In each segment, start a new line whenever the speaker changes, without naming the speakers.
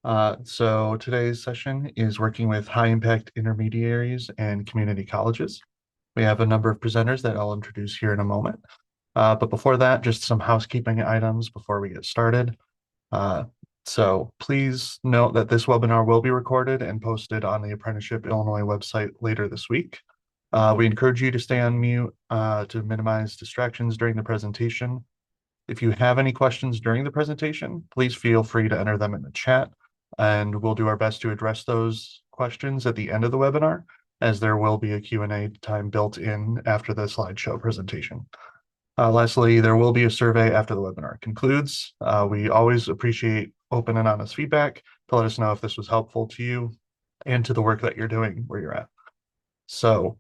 So today's session is working with high impact intermediaries and community colleges. We have a number of presenters that I'll introduce here in a moment. But before that, just some housekeeping items before we get started. Uh, so please note that this webinar will be recorded and posted on the Apprenticeship Illinois website later this week. We encourage you to stay on mute to minimize distractions during the presentation. If you have any questions during the presentation, please feel free to enter them in the chat, and we'll do our best to address those questions at the end of the webinar, as there will be a Q&A time built in after the slideshow presentation. Lastly, there will be a survey after the webinar concludes. We always appreciate open and honest feedback to let us know if this was helpful to you and to the work that you're doing where you're at. So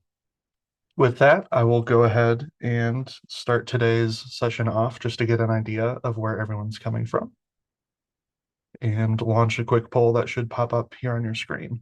with that, I will go ahead and start today's session off just to get an idea of where everyone's coming from and launch a quick poll that should pop up here on your screen.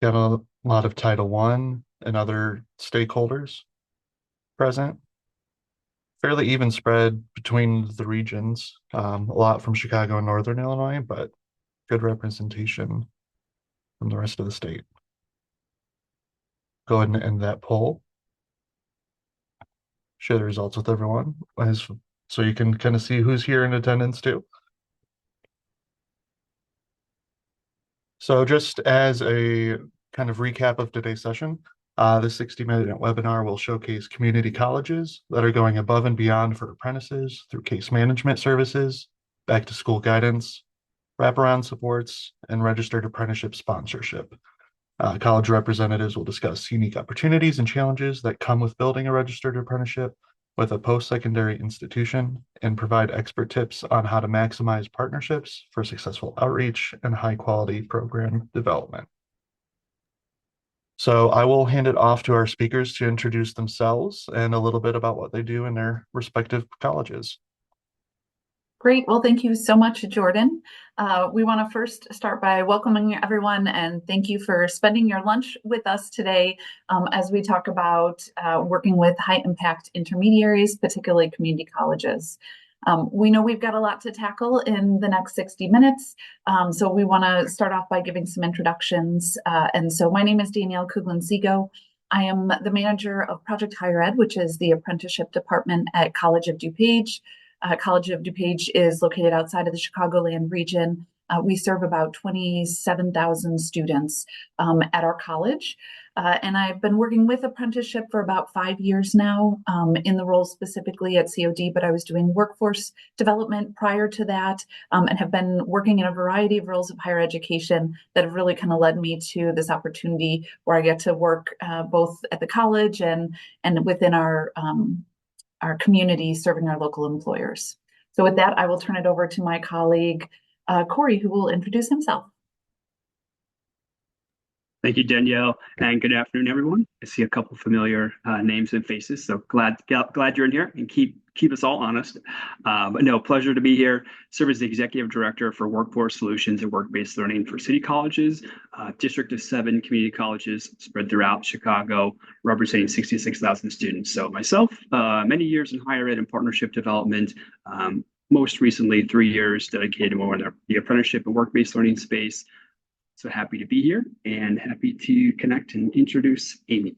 Got a lot of Title I and other stakeholders present. Fairly even spread between the regions, a lot from Chicago and Northern Illinois, but good representation from the rest of the state. Go ahead and end that poll. Share the results with everyone so you can kind of see who's here in attendance too. So just as a kind of recap of today's session, the 60-minute webinar will showcase community colleges that are going above and beyond for apprentices through case management services, back to school guidance, wraparound supports, and registered apprenticeship sponsorship. College representatives will discuss unique opportunities and challenges that come with building a registered apprenticeship with a post-secondary institution and provide expert tips on how to maximize partnerships for successful outreach and high-quality program development. So I will hand it off to our speakers to introduce themselves and a little bit about what they do in their respective colleges.
Great. Well, thank you so much, Jordan. We want to first start by welcoming everyone and thank you for spending your lunch with us today as we talk about working with high impact intermediaries, particularly community colleges. We know we've got a lot to tackle in the next 60 minutes, so we want to start off by giving some introductions. And so my name is Danielle Kuglan-Sego. I am the manager of Project Higher Ed, which is the apprenticeship department at College of DuPage. College of DuPage is located outside of the Chicagoland region. We serve about 27,000 students at our college. And I've been working with apprenticeship for about 5 years now in the role specifically at COD, but I was doing workforce development prior to that and have been working in a variety of roles of higher education that have really kind of led me to this opportunity where I get to work both at the college and within our community serving our local employers. So with that, I will turn it over to my colleague, Corey, who will introduce himself.
Thank you, Danielle, and good afternoon, everyone. I see a couple familiar names and faces, so glad you're in here and keep us all honest. But no, pleasure to be here. Serve as the Executive Director for Workforce Solutions and Work-Based Learning for City Colleges, District of 7 community colleges spread throughout Chicago, representing 66,000 students. So myself, many years in higher ed and partnership development, most recently 3 years dedicated more in the apprenticeship and work-based learning space. So happy to be here and happy to connect and introduce Amy.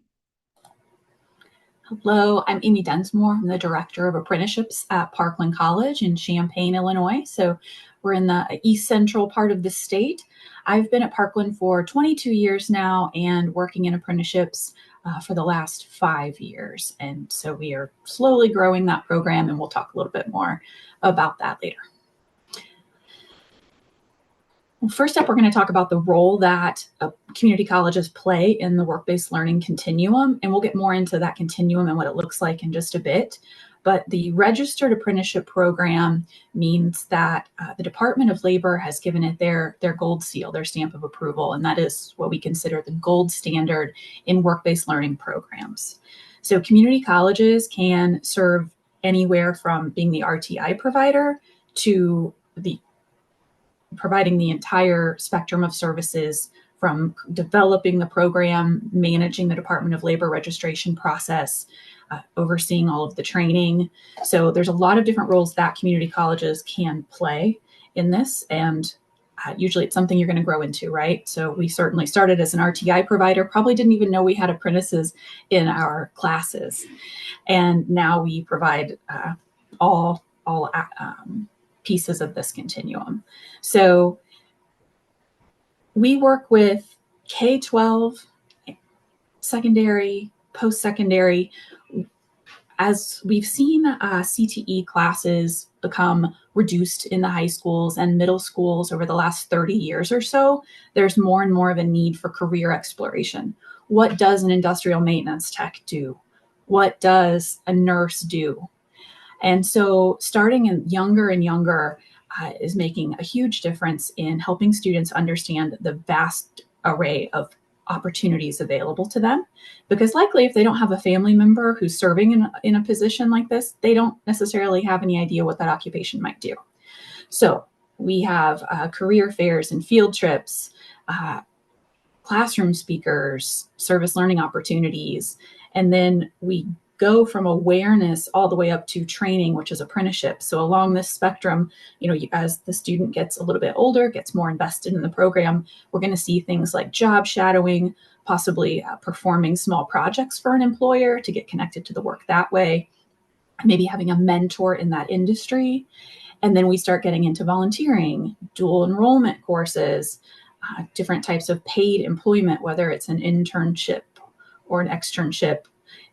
Hello, I'm Amy Densmore. I'm the Director of Apprenticeships at Parkland College in Champaign, Illinois. So we're in the east central part of the state. I've been at Parkland for 22 years now and working in apprenticeships for the last 5 years. And so we are slowly growing that program, and we'll talk a little bit more about that later. First up, we're going to talk about the role that community colleges play in the work-based learning continuum, and we'll get more into that continuum and what it looks like in just a bit. But the registered apprenticeship program means that the Department of Labor has given it their gold seal, their stamp of approval, and that is what we consider the gold standard in work-based learning programs. So community colleges can serve anywhere from being the RTI provider to the providing the entire spectrum of services, from developing the program, managing the Department of Labor registration process, overseeing all of the training. So there's a lot of different roles that community colleges can play in this, and usually it's something you're going to grow into, right? So we certainly started as an RTI provider, probably didn't even know we had apprentices in our classes, and now we provide all pieces of this continuum. So we work with K-12, secondary, post-secondary. As we've seen CTE classes become reduced in the high schools and middle schools over the last 30 years or so, there's more and more of a need for career exploration. What does an industrial maintenance tech do? What does a nurse do? And so starting in younger and younger is making a huge difference in helping students understand the vast array of opportunities available to them. Because likely if they don't have a family member who's serving in a position like this, they don't necessarily have any idea what that occupation might do. So we have career fairs and field trips, classroom speakers, service learning opportunities, and then we go from awareness all the way up to training, which is apprenticeship. So along this spectrum, as the student gets a little bit older, gets more invested in the program, we're going to see things like job shadowing, possibly performing small projects for an employer to get connected to the work that way, maybe having a mentor in that industry. And then we start getting into volunteering, dual enrollment courses, different types of paid employment, whether it's an internship or an externship.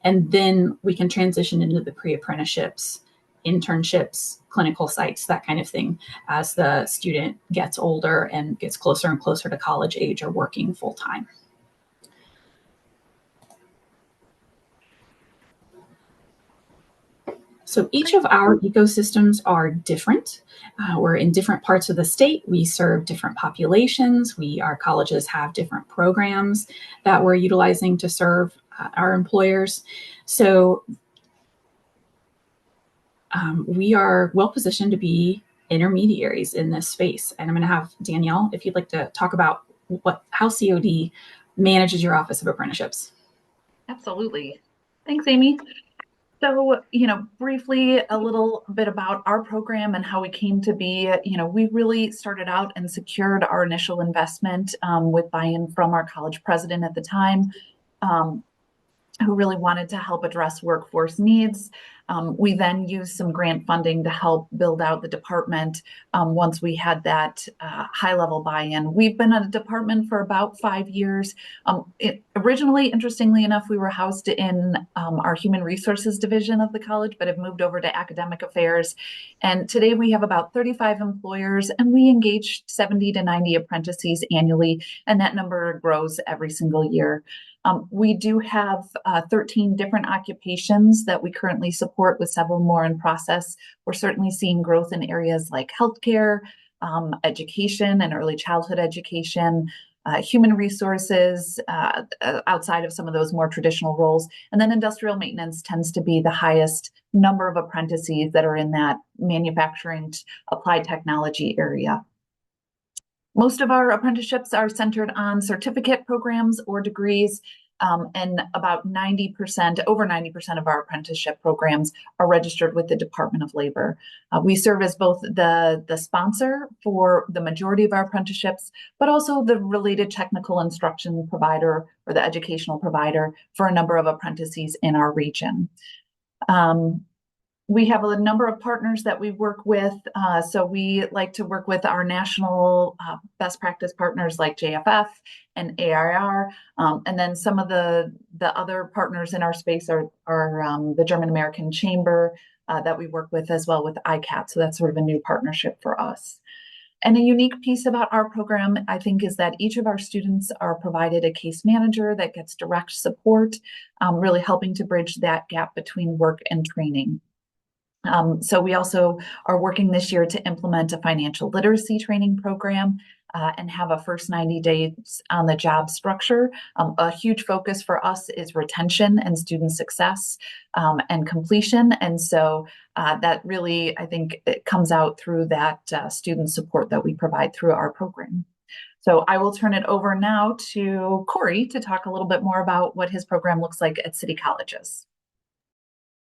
And then we can transition into the pre-apprenticeships, internships, clinical sites, that kind of thing, as the student gets older and gets closer and closer to college age or working full time. So each of our ecosystems are different. We're in different parts of the state. We serve different populations. Our colleges have different programs that we're utilizing to serve our employers. So we are well positioned to be intermediaries in this space. And I'm going to have Danielle, if you'd like to talk about how COD manages your Office of Apprenticeships.
Absolutely. Thanks, Amy. So, briefly, a little bit about our program and how we came to be. We really started out and secured our initial investment with buy-in from our college president at the time, who really wanted to help address workforce needs. We then used some grant funding to help build out the department once we had that high-level buy-in. We've been at a department for about 5 years. Originally, interestingly enough, we were housed in our human resources division of the college, but have moved over to academic affairs. And today we have about 35 employers, and we engage 70 to 90 apprentices annually, and that number grows every single year. We do have 13 different occupations that we currently support, with several more in process. We're certainly seeing growth in areas like healthcare, education and early childhood education, human resources, outside of some of those more traditional roles. And then industrial maintenance tends to be the highest number of apprentices that are in that manufacturing applied technology area. Most of our apprenticeships are centered on certificate programs or degrees, and about 90%, over 90% of our apprenticeship programs are registered with the Department of Labor. We serve as both the sponsor for the majority of our apprenticeships, but also the related technical instruction provider or the educational provider for a number of apprentices in our region. We have a number of partners that we work with. So we like to work with our national best practice partners like JFF and AIR. And then some of the other partners in our space are the German American Chamber that we work with, as well with ICAT. So that's sort of a new partnership for us. And a unique piece about our program, I think, is that each of our students are provided a case manager that gets direct support, really helping to bridge that gap between work and training. So we also are working this year to implement a financial literacy training program and have a first 90 days on the job structure. A huge focus for us is retention and student success and completion. And so that really, I think, it comes out through that student support that we provide through our program. So I will turn it over now to Corey to talk a little bit more about what his program looks like at City Colleges.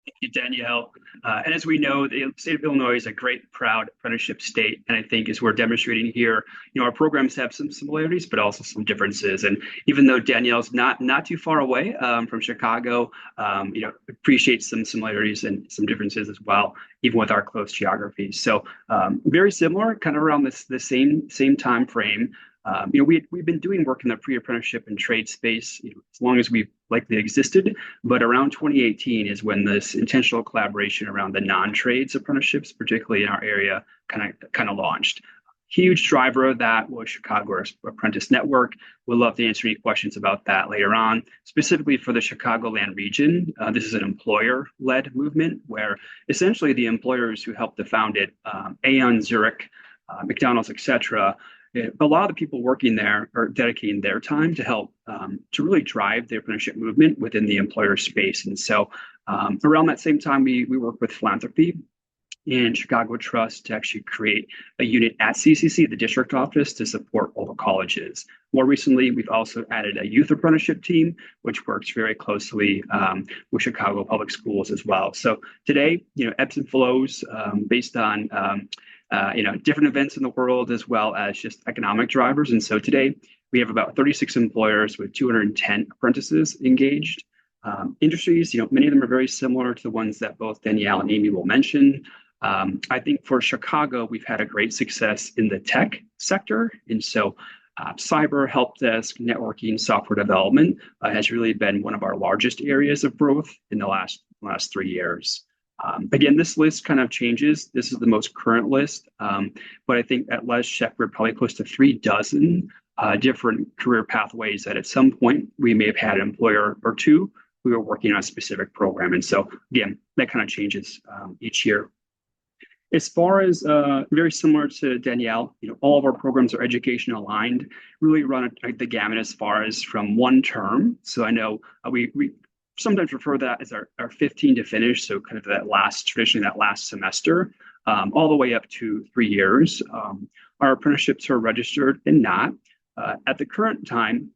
Thank you, Danielle. And as we know, the state of Illinois is a great, proud apprenticeship state. And I think as we're demonstrating here, our programs have some similarities, but also some differences. And even though Danielle's not too far away from Chicago, appreciate some similarities and some differences as well, even with our close geography. So very similar, kind of around the same time frame. We've been doing work in the pre-apprenticeship and trade space as long as we've likely existed, but around 2018 is when this intentional collaboration around the non-trades apprenticeships, particularly in our area, kind of launched. Huge driver of that was Chicago Apprentice Network. We'd love to answer any questions about that later on. Specifically for the Chicagoland region, this is an employer-led movement where essentially the employers who helped to found it, Aon, Zurich, McDonald's, etc., a lot of the people working there are dedicating their time to help to really drive the apprenticeship movement within the employer space. And so around that same time, we work with philanthropy and Chicago Trust to actually create a unit at CCC, the district office, to support all the colleges. More recently, we've also added a youth apprenticeship team, which works very closely with Chicago Public Schools as well. So today, ebbs and flows based on different events in the world, as well as just economic drivers. And so today we have about 36 employers with 210 apprentices engaged. Industries, many of them are very similar to the ones that both Danielle and Amy will mention. I think for Chicago, we've had a great success in the tech sector. And so cyber, help desk, networking, software development has really been one of our largest areas of growth in the last 3 years. Again, this list kind of changes. This is the most current list, but I think at last check, we're probably close to 36 different career pathways that at some point we may have had an employer or two who are working on a specific program. And so again, that kind of changes each year. As far as very similar to Danielle, all of our programs are education aligned, really run the gamut as far as from one term. So I know we sometimes refer to that as our 15 to finish, so kind of traditionally that last semester, all the way up to 3 years. Our apprenticeships are registered and not. At the current time,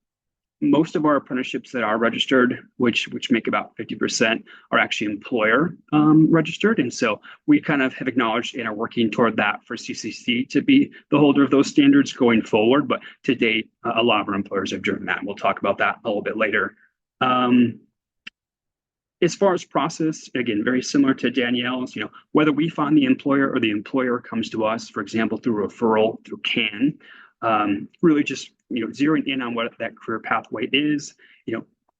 most of our apprenticeships that are registered, which make about 50%, are actually employer registered. And so we kind of have acknowledged and are working toward that for CCC to be the holder of those standards going forward. But to date, a lot of our employers have driven that. And we'll talk about that a little bit later. As far as process, again, very similar to Danielle's, whether we find the employer or the employer comes to us, for example, through referral, through CAN, really just, zeroing in on what that career pathway is.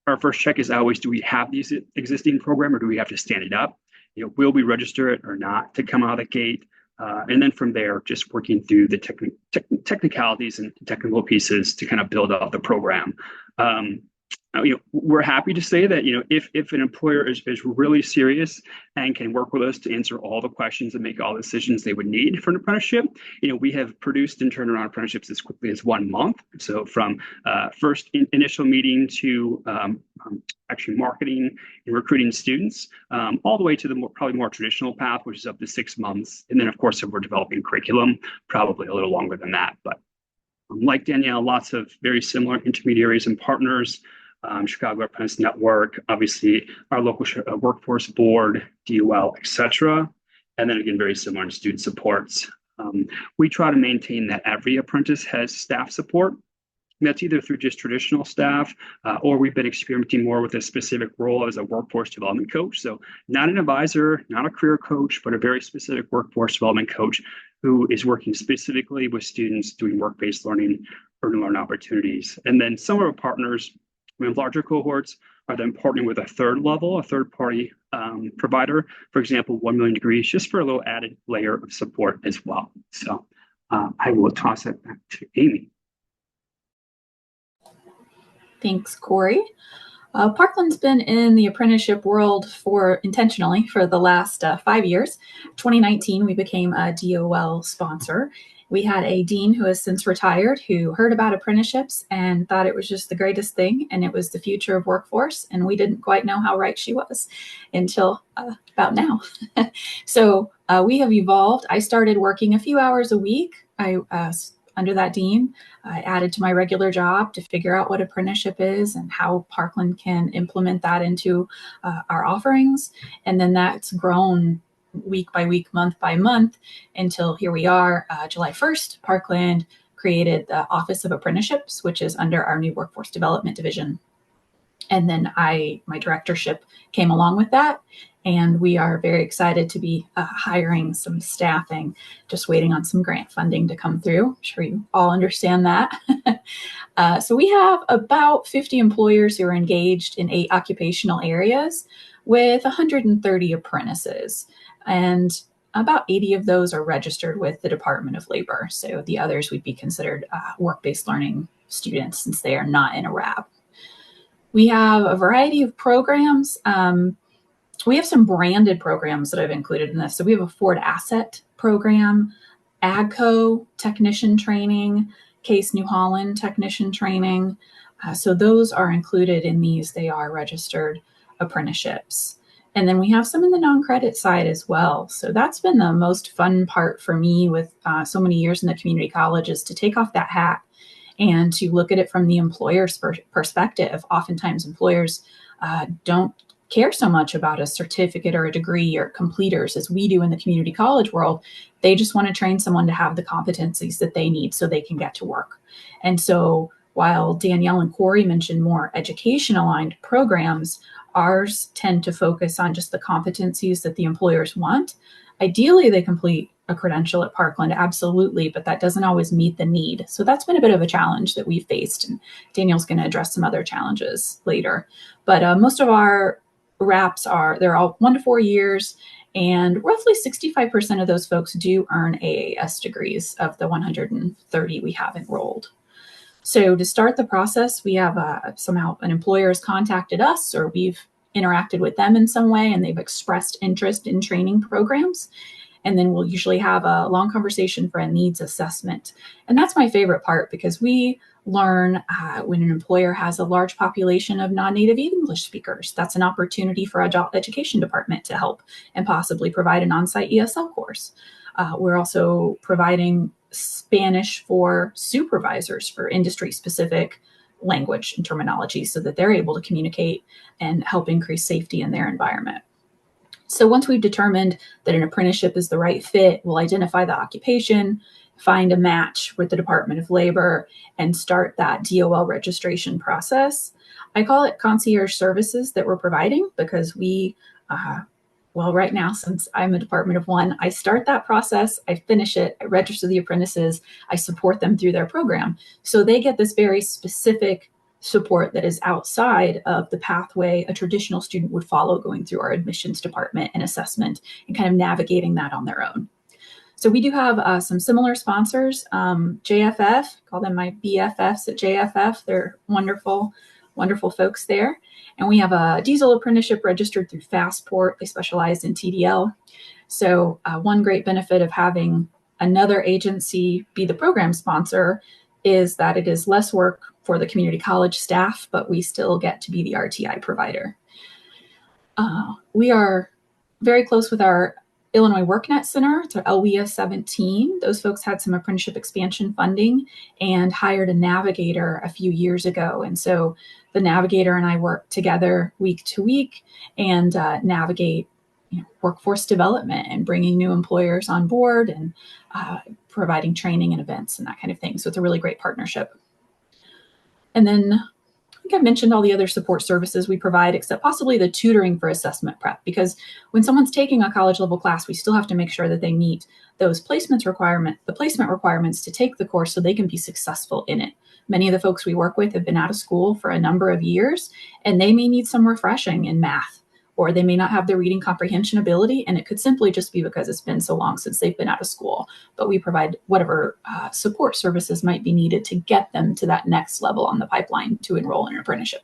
Our first check is always, do we have these existing program or do we have to stand it up? Will we register it or not to come out of the gate? And then from there, just working through the technicalities and technical pieces to kind of build out the program. We're happy to say that, if an employer is really serious and can work with us to answer all the questions and make all the decisions they would need for an apprenticeship, we have produced and turned around apprenticeships as quickly as 1 month. So from first initial meeting to actually marketing and recruiting students, all the way to the probably more traditional path, which is up to 6 months. And then, of course, if we're developing curriculum, probably a little longer than that. But like Danielle, lots of very similar intermediaries and partners. Chicago Apprentice Network, obviously our local workforce board, DOL, etc. And then again, very similar in student supports. We try to maintain that every apprentice has staff support. That's either through just traditional staff, or we've been experimenting more with a specific role as a workforce development coach. So not an advisor, not a career coach, but a very specific workforce development coach who is working specifically with students doing work-based learning or learn opportunities. And then some of our partners, we have larger cohorts, are then partnering with a third-party provider, for example, 1 Million Degrees, just for a little added layer of support as well. So I will toss it back to Amy.
Thanks, Corey. Parkland's been in the apprenticeship world intentionally for the last 5 years. 2019, we became a DOL sponsor. We had a dean who has since retired who heard about apprenticeships and thought it was just the greatest thing and it was the future of workforce. And we didn't quite know how right she was until about now. So we have evolved. I started working a few hours a week. Under that dean, I added to my regular job to figure out what apprenticeship is and how Parkland can implement that into our offerings. And then that's grown week by week, month by month, until here we are, July 1st, Parkland created the Office of Apprenticeships, which is under our new Workforce Development Division. And then my directorship came along with that. And we are very excited to be hiring some staffing, just waiting on some grant funding to come through. I'm sure you all understand that. So we have about 50 employers who are engaged in 8 occupational areas with 130 apprentices. And about 80 of those are registered with the Department of Labor. So the others would be considered work-based learning students since they are not in a RAB. We have a variety of programs. We have some branded programs that I've included in this. So we have a Ford Asset program, AGCO technician training, Case New Holland technician training. So those are included in these. They are registered apprenticeships. And then we have some in the non-credit side as well. So that's been the most fun part for me with so many years in the community college, is to take off that hat and to look at it from the employer's perspective. Oftentimes employers don't care so much about a certificate or a degree or completers as we do in the community college world. They just want to train someone to have the competencies that they need so they can get to work. And so while Danielle and Corey mentioned more education aligned programs, ours tend to focus on just the competencies that the employers want. Ideally, they complete a credential at Parkland, absolutely, but that doesn't always meet the need. So that's been a bit of a challenge that we've faced, and Danielle's going to address some other challenges later. But most of our RAPs they're all 1 to 4 years, and roughly 65% of those folks do earn AAS degrees of the 130 we have enrolled. So to start the process, we have somehow an employer has contacted us, or we've interacted with them in some way, and they've expressed interest in training programs. And then we'll usually have a long conversation for a needs assessment. And that's my favorite part, because we learn when an employer has a large population of non-native English speakers. That's an opportunity for our adult education department to help and possibly provide an on-site ESL course. We're also providing Spanish for supervisors for industry-specific language and terminology so that they're able to communicate and help increase safety in their environment. So once we've determined that an apprenticeship is the right fit, we'll identify the occupation, find a match with the Department of Labor, and start that DOL registration process. I call it concierge services that we're providing, because we, right now, since I'm a department of one, I start that process, I finish it, I register the apprentices, I support them through their program. So they get this very specific support that is outside of the pathway a traditional student would follow going through our admissions department and assessment, and kind of navigating that on their own. So we do have some similar sponsors. JFF, call them my BFFs at JFF. They're wonderful, wonderful folks there. And we have a diesel apprenticeship registered through Fastport. They specialize in TDL. So one great benefit of having another agency be the program sponsor is that it is less work for the community college staff, but we still get to be the RTI provider. We are very close with our Illinois WorkNet Center, it's our LWIA 17. Those folks had some apprenticeship expansion funding and hired a navigator a few years ago. And so the navigator and I work together week to week and navigate workforce development and bringing new employers on board and providing training and events and that kind of thing. So it's a really great partnership. And then I think I mentioned all the other support services we provide, except possibly the tutoring for assessment prep, because when someone's taking a college level class, we still have to make sure that they meet those placement requirements to take the course so they can be successful in it. Many of the folks we work with have been out of school for a number of years, and they may need some refreshing in math, or they may not have the reading comprehension ability, and it could simply just be because it's been so long since they've been out of school. But we provide whatever support services might be needed to get them to that next level on the pipeline to enroll in an apprenticeship.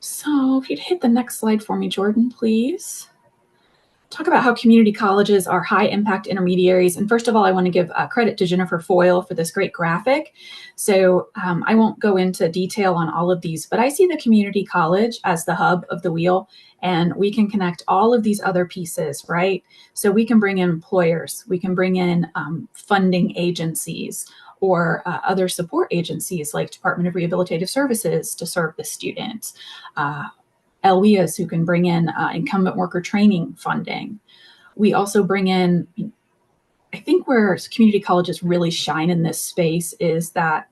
So Oh, if you'd hit the next slide for me, Jordan, please. Talk about how community colleges are high impact intermediaries. And first of all, I want to give credit to Jennifer Foyle for this great graphic. So I won't go into detail on all of these, but I see the community college as the hub of the wheel, and we can connect all of these other pieces, right? So we can bring in employers, we can bring in funding agencies, or other support agencies like Department of Rehabilitative Services to serve the student. LWIAs who can bring in incumbent worker training funding. We also bring in, I think where community colleges really shine in this space is that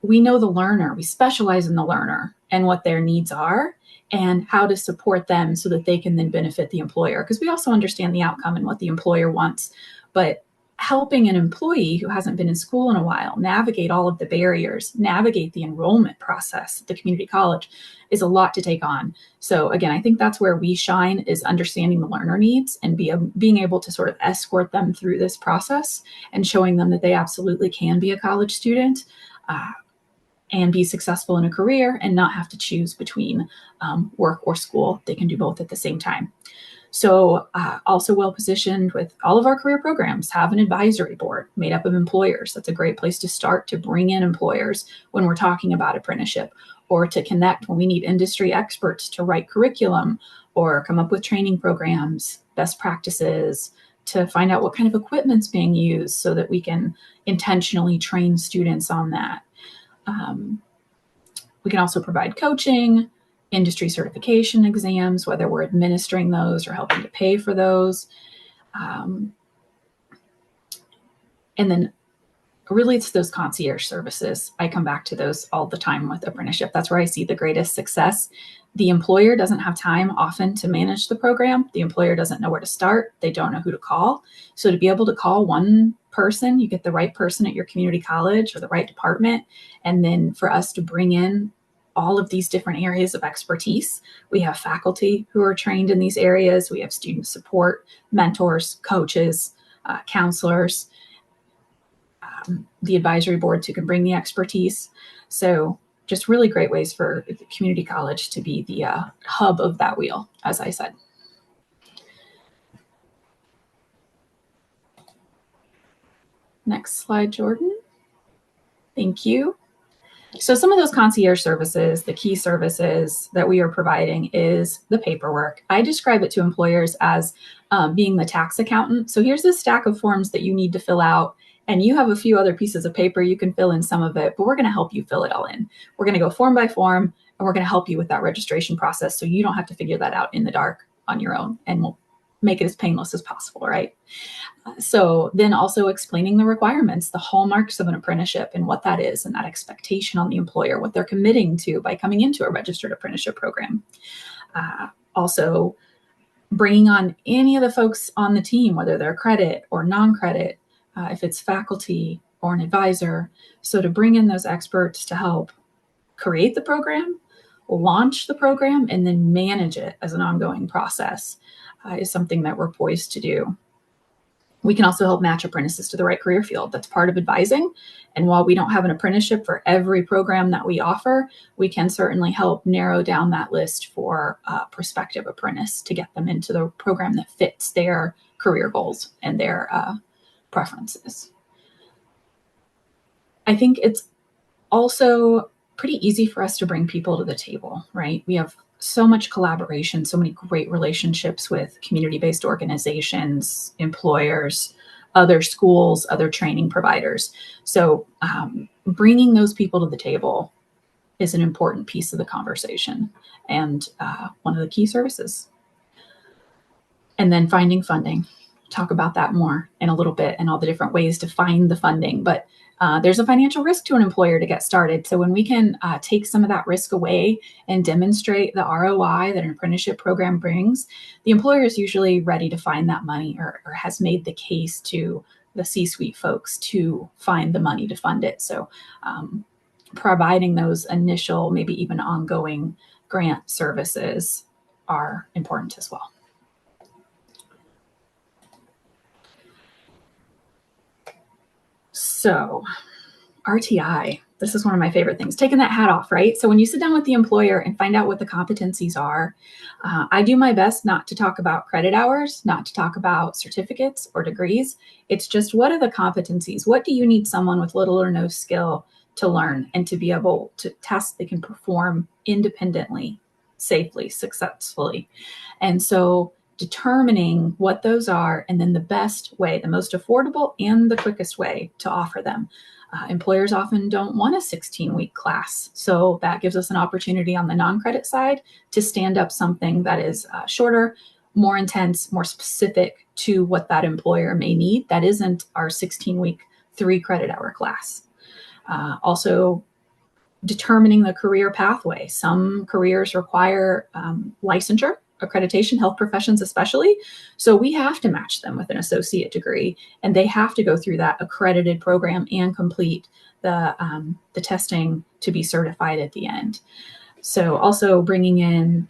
we know the learner, we specialize in the learner and what their needs are and how to support them so that they can then benefit the employer. Because we also understand the outcome and what the employer wants, but helping an employee who hasn't been in school in a while navigate all of the barriers, navigate the enrollment process at the community college is a lot to take on. So again, I think that's where we shine, is understanding the learner needs and being able to sort of escort them through this process and showing them that they absolutely can be a college student and be successful in a career and not have to choose between work or school. They can do both at the same time. So also well positioned with all of our career programs, have an advisory board made up of employers. That's a great place to start to bring in employers when we're talking about apprenticeship, or to connect when we need industry experts to write curriculum or come up with training programs, best practices, to find out what kind of equipment's being used so that we can intentionally train students on that. We can also provide coaching, industry certification exams, whether we're administering those or helping to pay for those. And then really it's those concierge services. I come back to those all the time with apprenticeship. That's where I see the greatest success. The employer doesn't have time often to manage the program. The employer doesn't know where to start. They don't know who to call. So to be able to call one person, you get the right person at your community college or the right department. And then for us to bring in all of these different areas of expertise. We have faculty who are trained in these areas. We have student support, mentors, coaches, counselors, the advisory boards who can bring the expertise. So just really great ways for the community college to be the hub of that wheel, as I said. Next slide, Jordan. Thank you. So some of those concierge services, the key services that we are providing is the paperwork. I describe it to employers as being the tax accountant. So here's a stack of forms that you need to fill out, and you have a few other pieces of paper. You can fill in some of it, but we're going to help you fill it all in. We're going to go form by form, and we're going to help you with that registration process so you don't have to figure that out in the dark on your own, and we'll make it as painless as possible, right? So then also explaining the requirements, the hallmarks of an apprenticeship and what that is, and that expectation on the employer, what they're committing to by coming into a registered apprenticeship program. Also bringing on any of the folks on the team, whether they're credit or non-credit, if it's faculty or an advisor. So to bring in those experts to help create the program, launch the program, and then manage it as an ongoing process is something that we're poised to do. We can also help match apprentices to the right career field. That's part of advising. And while we don't have an apprenticeship for every program that we offer, we can certainly help narrow down that list for a prospective apprentice to get them into the program that fits their career goals and their preferences. I think it's also pretty easy for us to bring people to the table, right? We have so much collaboration, so many great relationships with community-based organizations, employers, other schools, other training providers. So bringing those people to the table is an important piece of the conversation and one of the key services. And then finding funding. Talk about that more in a little bit and all the different ways to find the funding. But there's a financial risk to an employer to get started. So when we can take some of that risk away and demonstrate the ROI that an apprenticeship program brings, the employer is usually ready to find that money or has made the case to the C-suite folks to find the money to fund it. So providing those initial, maybe even ongoing grant services are important as well. So RTI, this is one of my favorite things, taking that hat off, right? So when you sit down with the employer and find out what the competencies are, I do my best not to talk about credit hours, not to talk about certificates or degrees. It's just, what are the competencies? What do you need someone with little or no skill to learn and to be able to tasks they can perform independently, safely, successfully? And so determining what those are, and then the best way, the most affordable and the quickest way to offer them. Employers often don't want a 16-week class. So that gives us an opportunity on the non-credit side to stand up something that is shorter, more intense, more specific to what that employer may need. That isn't our 16-week 3-credit-hour class. Also, determining the career pathway. Some careers require licensure, accreditation, health professions especially. So we have to match them with an associate degree, and they have to go through that accredited program and complete the testing to be certified at the end. So also bringing in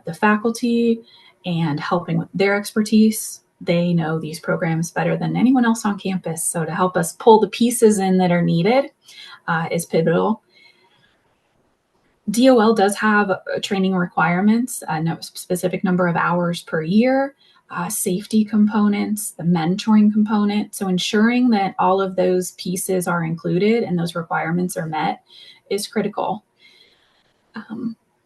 the faculty and helping with their expertise. They know these programs better than anyone else on campus. So to help us pull the pieces in that are needed is pivotal. DOL does have training requirements, no specific number of hours per year, safety components, the mentoring component. So ensuring that all of those pieces are included and those requirements are met is critical.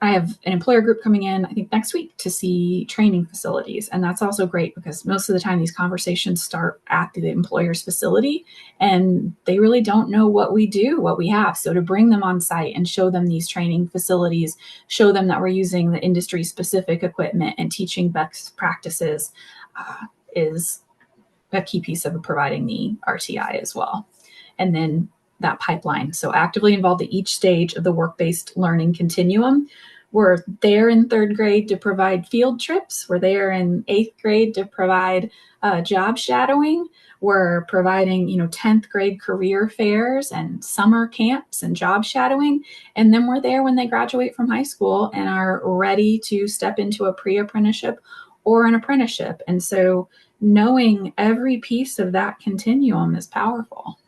I have an employer group coming in, I think next week, to see training facilities. And that's also great because most of the time these conversations start at the employer's facility and they really don't know what we do, what we have. So to bring them on site and show them these training facilities, show them that we're using the industry specific equipment and teaching best practices is a key piece of providing the RTI as well. And then that pipeline. So actively involved at each stage of the work-based learning continuum. We're there in 3rd grade to provide field trips. We're there in 8th grade to provide job shadowing. We're providing, 10th grade career fairs and summer camps and job shadowing. And then we're there when they graduate from high school and are ready to step into a pre-apprenticeship or an apprenticeship. And so knowing every piece of that continuum is powerful.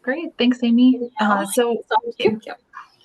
Great. Thanks, Amy.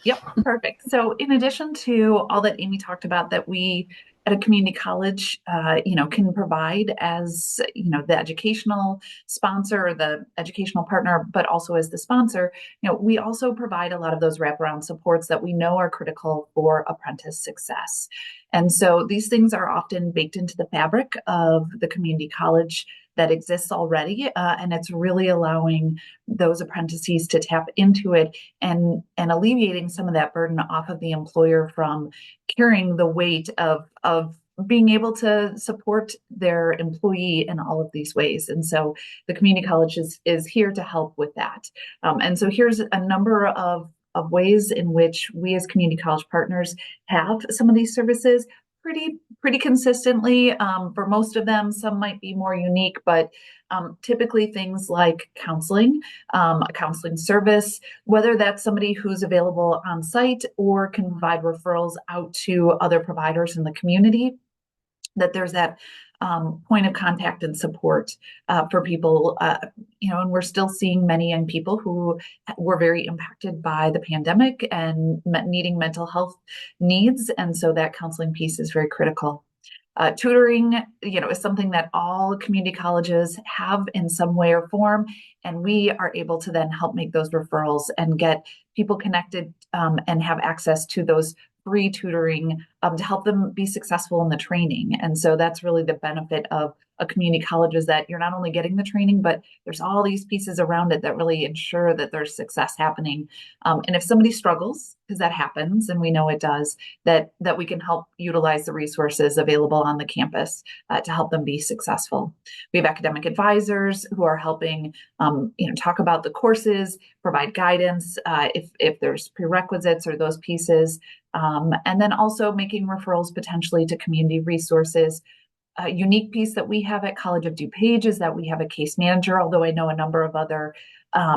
Yep, perfect. So in addition to all that Amy talked about that we at a community college, can provide as, the educational sponsor or the educational partner, but also as the sponsor, we also provide a lot of those wraparound supports that we know are critical for apprentice success. And so these things are often baked into the fabric of the community college that exists already, and it's really allowing those apprentices to tap into it and alleviating some of that burden off of the employer from carrying the weight of being able to support their employee in all of these ways. And so the community college is here to help with that. And so here's a number of ways in which we as community college partners have some of these services pretty consistently. For most of them, some might be more unique, but typically things like counseling, a counseling service, whether that's somebody who's available on site or can provide referrals out to other providers in the community, that there's that point of contact and support for people, and we're still seeing many young people who were very impacted by the pandemic and needing mental health needs. And so that counseling piece is very critical. Tutoring, is something that all community colleges have in some way or form, and we are able to then help make those referrals and get people connected and have access to those free tutoring to help them be successful in the training. And so that's really the benefit of a community college, is that you're not only getting the training, but there's all these pieces around it that really ensure that there's success happening. And if somebody struggles, because that happens, and we know it does, that we can help utilize the resources available on the campus to help them be successful. We have academic advisors who are helping, talk about the courses, provide guidance if there's prerequisites or those pieces, and then also making referrals potentially to community resources. A unique piece that we have at College of DuPage is that we have a case manager, although I know a number of other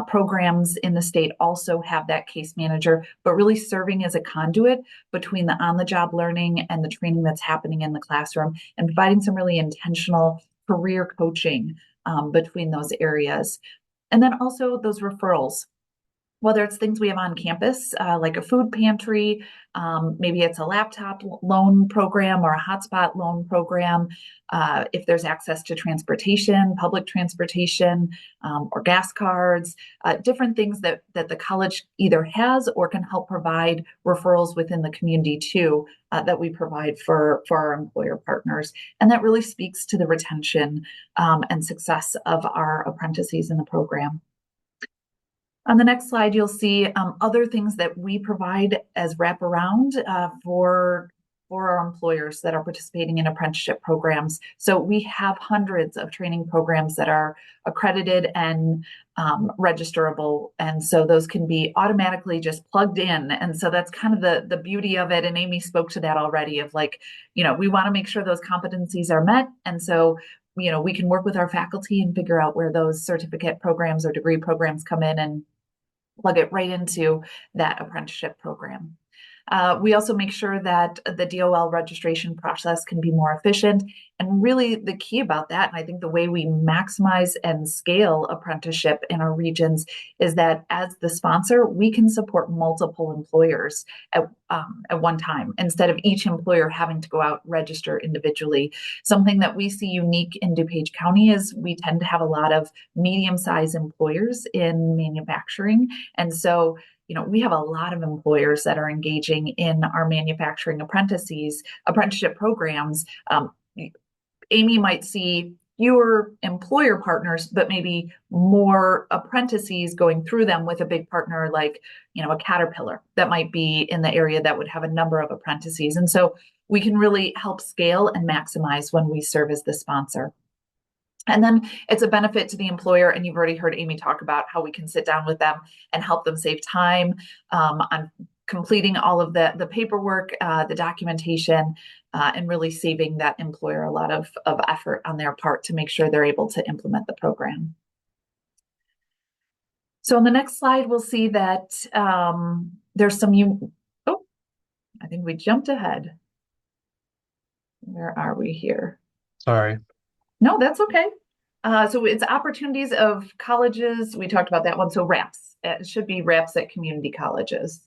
programs in the state also have that case manager, but really serving as a conduit between the on-the-job learning and the training that's happening in the classroom, and providing some really intentional career coaching between those areas. And then also those referrals, whether it's things we have on campus, like a food pantry, maybe it's a laptop loan program or a hotspot loan program. If there's access to transportation, public transportation, or gas cards, different things that the college either has or can help provide referrals within the community too, that we provide for our employer partners. And that really speaks to the retention and success of our apprentices in the program. On the next slide, you'll see other things that we provide as wraparound for our employers that are participating in apprenticeship programs. So we have hundreds of training programs that are accredited and registerable. And so those can be automatically just plugged in. And so that's kind of the beauty of it. And Amy spoke to that already of like, we want to make sure those competencies are met. And so we can work with our faculty and figure out where those certificate programs or degree programs come in and plug it right into that apprenticeship program. We also make sure that the DOL registration process can be more efficient. And really the key about that, and I think the way we maximize and scale apprenticeship in our regions, is that as the sponsor, we can support multiple employers at one time, instead of each employer having to go out register individually. Something that we see unique in DuPage County is we tend to have a lot of medium-sized employers in manufacturing. And so we have a lot of employers that are engaging in our manufacturing apprenticeship programs. Amy might see fewer employer partners, but maybe more apprentices going through them with a big partner like, a Caterpillar that might be in the area that would have a number of apprentices. And so we can really help scale and maximize when we serve as the sponsor. And then it's a benefit to the employer. And you've already heard Amy talk about how we can sit down with them and help them save time on completing all of the paperwork, the documentation, and really saving that employer a lot of effort on their part to make sure they're able to implement the program. So on the next slide, we'll see that there's some, I think we jumped ahead. Where are we here?
Sorry.
No, that's okay. So it's opportunities of colleges. We talked about that one. So RAPs, it should be RAPs at community colleges.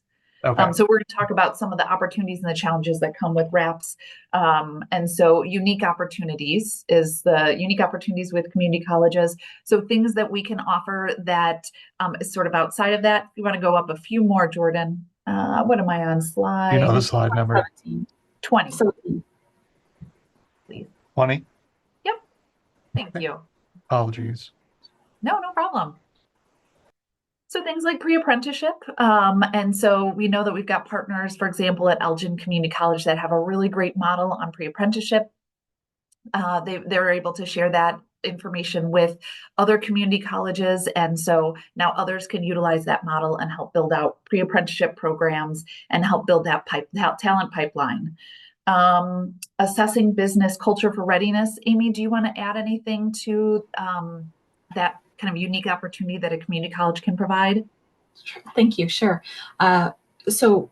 Okay.
So we're going to talk about some of the opportunities and the challenges that come with RAPs. And so unique opportunities with community colleges. So things that we can offer that is sort of outside of that. If you want to go up a few more, Jordan. What am I on slide?
The slide number?
20.
17.
Please.
20?
Yep. Thank you.
Apologies.
No problem. So things like pre-apprenticeship. And so we know that we've got partners, for example, at Elgin Community College that have a really great model on pre-apprenticeship. They're able to share that information with other community colleges. And so now others can utilize that model and help build out pre-apprenticeship programs and help build that talent pipeline. Assessing business culture for readiness. Amy, do you want to add anything to that kind of unique opportunity that a community college can provide?
Thank you. Sure. So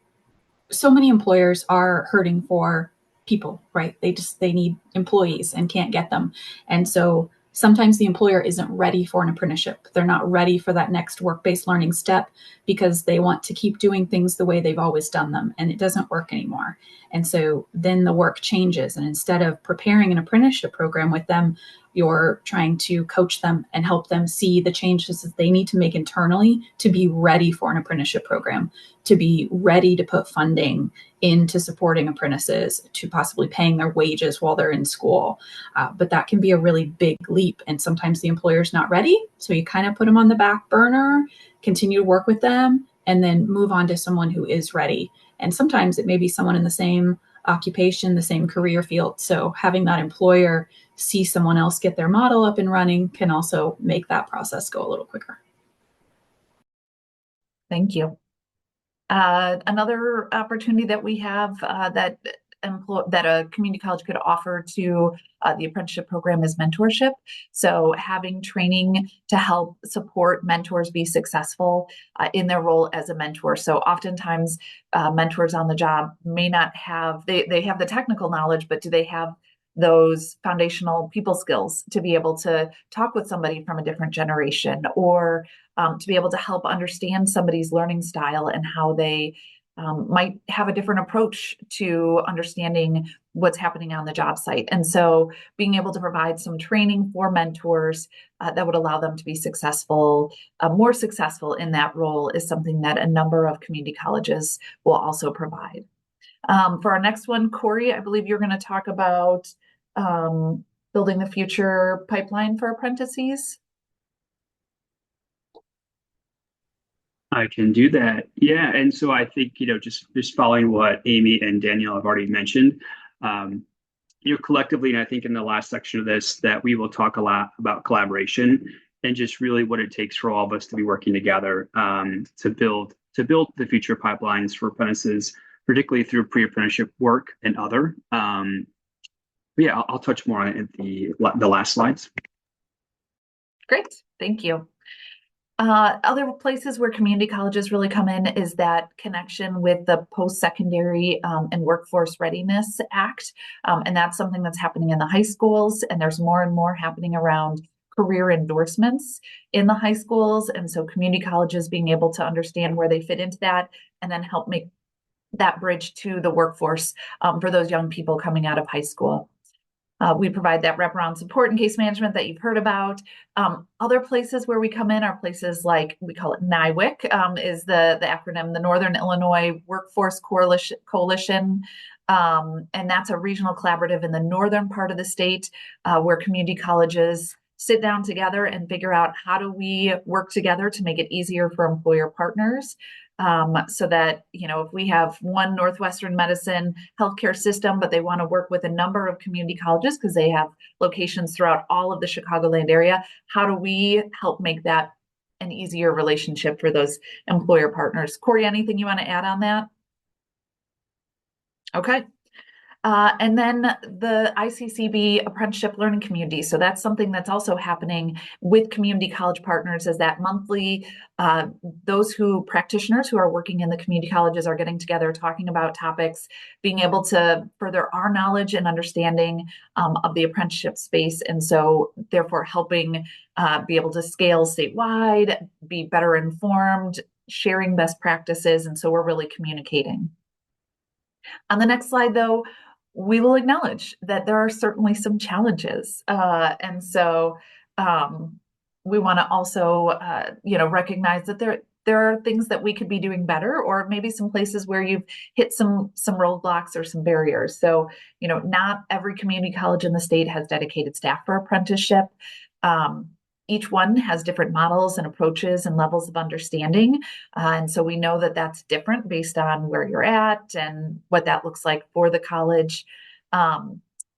many employers are hurting for people, right? They need employees and can't get them. And so sometimes the employer isn't ready for an apprenticeship. They're not ready for that next work-based learning step because they want to keep doing things the way they've always done them, and it doesn't work anymore. And so then the work changes. And instead of preparing an apprenticeship program with them, you're trying to coach them and help them see the changes that they need to make internally to be ready for an apprenticeship program, to be ready to put funding into supporting apprentices, to possibly paying their wages while they're in school. But that can be a really big leap. And sometimes the employer's not ready. So you kind of put them on the back burner, continue to work with them, and then move on to someone who is ready. And sometimes it may be someone in the same occupation, the same career field. So having that employer see someone else get their model up and running can also make that process go a little quicker.
Thank you. Another opportunity that we have that a community college could offer to the apprenticeship program is mentorship. So having training to help support mentors be successful in their role as a mentor. So oftentimes mentors on the job may not have, they have the technical knowledge, but do they have those foundational people skills to be able to talk with somebody from a different generation, or to be able to help understand somebody's learning style and how they might have a different approach to understanding what's happening on the job site. And so being able to provide some training for mentors that would allow them to be successful, more successful in that role, is something that a number of community colleges will also provide. For our next one, Corey, I believe you're going to talk about building the future pipeline for apprentices.
I can do that. Yeah. And so I think, just following what Amy and Danielle have already mentioned, collectively, and I think in the last section of this, that we will talk a lot about collaboration and just really what it takes for all of us to be working together to build the future pipelines for apprentices, particularly through pre-apprenticeship work and other. Yeah, I'll touch more on it in the last slides.
Great, thank you. Other places where community colleges really come in is that connection with the Post-Secondary and Workforce Readiness Act. And that's something that's happening in the high schools, and there's more and more happening around career endorsements in the high schools. And so community colleges being able to understand where they fit into that and then help make that bridge to the workforce for those young people coming out of high school. We provide that wraparound support and case management that you've heard about. Other places where we come in are places like, we call it NIWIC, is the acronym, the Northern Illinois Workforce Coalition. And that's a regional collaborative in the northern part of the state where community colleges sit down together and figure out how do we work together to make it easier for employer partners. So that, if we have one Northwestern Medicine healthcare system, but they want to work with a number of community colleges because they have locations throughout all of the Chicagoland area, how do we help make that an easier relationship for those employer partners? Corey, anything you want to add on that? Okay. And then the ICCB Apprenticeship Learning Community. So that's something that's also happening with community college partners, is that monthly, practitioners who are working in the community colleges are getting together, talking about topics, being able to further our knowledge and understanding of the apprenticeship space. And so therefore helping be able to scale statewide, be better informed, sharing best practices. And so we're really communicating. On the next slide, though, we will acknowledge that there are certainly some challenges. And so we want to also, recognize that there are things that we could be doing better, or maybe some places where you've hit some roadblocks or some barriers. So, not every community college in the state has dedicated staff for apprenticeship. Each one has different models and approaches and levels of understanding. And so we know that that's different based on where you're at and what that looks like for the college.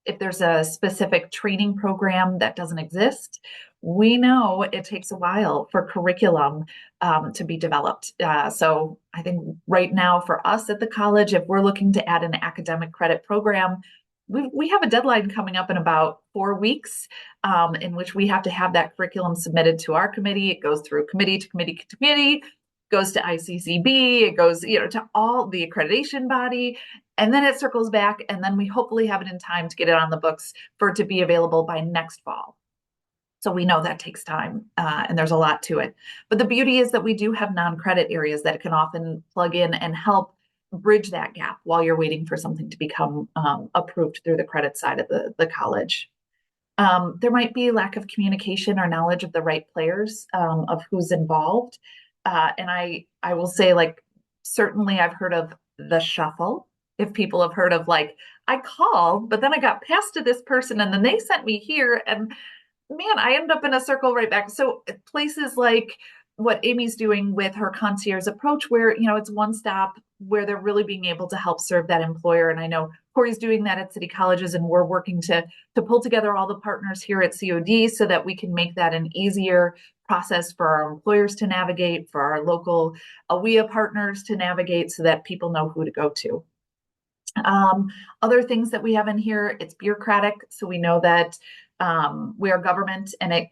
If there's a specific training program that doesn't exist, we know it takes a while for curriculum to be developed. So I think right now for us at the college, if we're looking to add an academic credit program, we have a deadline coming up in about 4 weeks in which we have to have that curriculum submitted to our committee. It goes through committee to committee to committee, goes to ICCB, it goes to all the accreditation body, and then it circles back, and then we hopefully have it in time to get it on the books for it to be available by next fall. So we know that takes time and there's a lot to it. But the beauty is that we do have non-credit areas that can often plug in and help bridge that gap while you're waiting for something to become approved through the credit side of the college. There might be lack of communication or knowledge of the right players, of who's involved. And I will say, certainly I've heard of the shuffle. If people have heard of I called, but then I got passed to this person and then they sent me here, and man, I ended up in a circle right back. So places like what Amy's doing with her concierge approach, where, it's one stop, where they're really being able to help serve that employer. And I know Corey's doing that at City Colleges, and we're working to pull together all the partners here at COD so that we can make that an easier process for our employers to navigate, for our local AWEA partners to navigate, so that people know who to go to. Other things that we have in here, it's bureaucratic. So we know that we are government, and it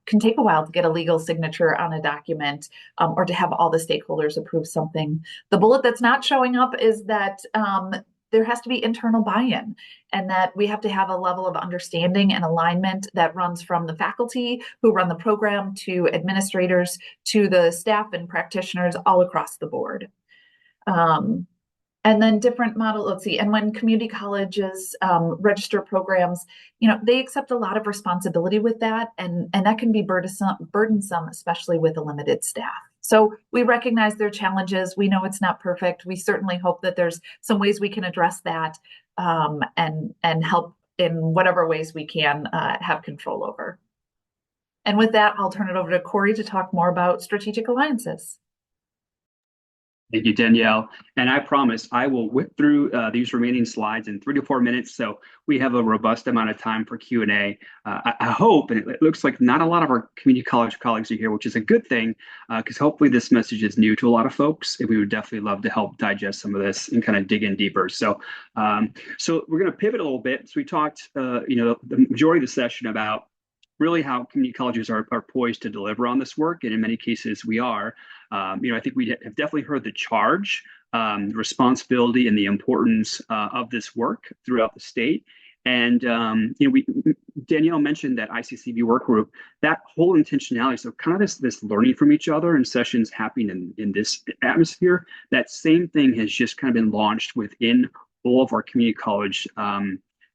can take a while to get a legal signature on a document or to have all the stakeholders approve something. The bullet that's not showing up is that there has to be internal buy-in, and that we have to have a level of understanding and alignment that runs from the faculty who run the program to administrators to the staff and practitioners all across the board. And then different model, let's see, and when community colleges register programs, they accept a lot of responsibility with that, and that can be burdensome, especially with a limited staff. So we recognize their challenges. We know it's not perfect. We certainly hope that there's some ways we can address that and help in whatever ways we can have control over. And with that, I'll turn it over to Corey to talk more about strategic alliances.
Thank you, Danielle. And I promise I will whip through these remaining slides in 3 to 4 minutes, so we have a robust amount of time for Q&A. I hope, and it looks like not a lot of our community college colleagues are here, which is a good thing, because hopefully this message is new to a lot of folks, and we would definitely love to help digest some of this and kind of dig in deeper. So, so we're going to pivot a little bit. So we talked, the majority of the session about really how community colleges are poised to deliver on this work, and in many cases we are. I think we have definitely heard the charge, the responsibility, and the importance of this work throughout the state. And Danielle mentioned that ICCB work group, that whole intentionality. So kind of this learning from each other and sessions happening in this atmosphere. That same thing has just kind of been launched within all of our community college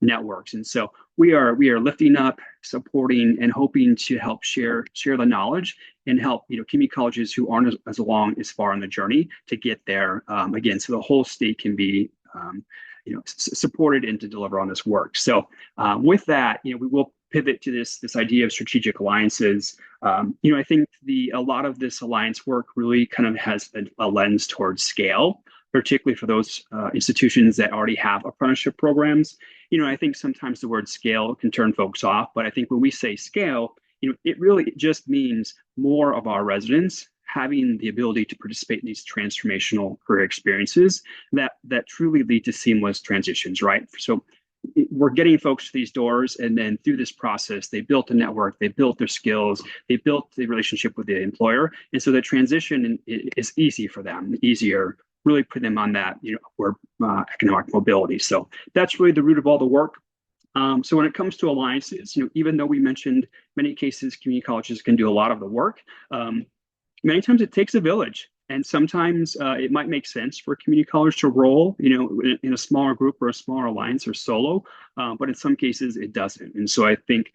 networks. And so we are lifting up, supporting, and hoping to help share the knowledge and help community colleges who aren't as far on the journey to get there again, so the whole state can be supported and to deliver on this work. So with that, we will pivot to this idea of strategic alliances. I think a lot of this alliance work really kind of has a lens towards scale, particularly for those institutions that already have apprenticeship programs. I think sometimes the word scale can turn folks off, but I think when we say scale, it really just means more of our residents having the ability to participate in these transformational career experiences that truly lead to seamless transitions, right? So we're getting folks to these doors, and then through this process, they built a network, they built their skills, they built the relationship with the employer, and so the transition is easy for them, easier, really put them on that upward economic mobility. So that's really the root of all the work. So when it comes to alliances, even though we mentioned many cases community colleges can do a lot of the work, many times it takes a village. And sometimes it might make sense for a community college to roll, in a smaller group or a smaller alliance or solo, but in some cases it doesn't. And so I think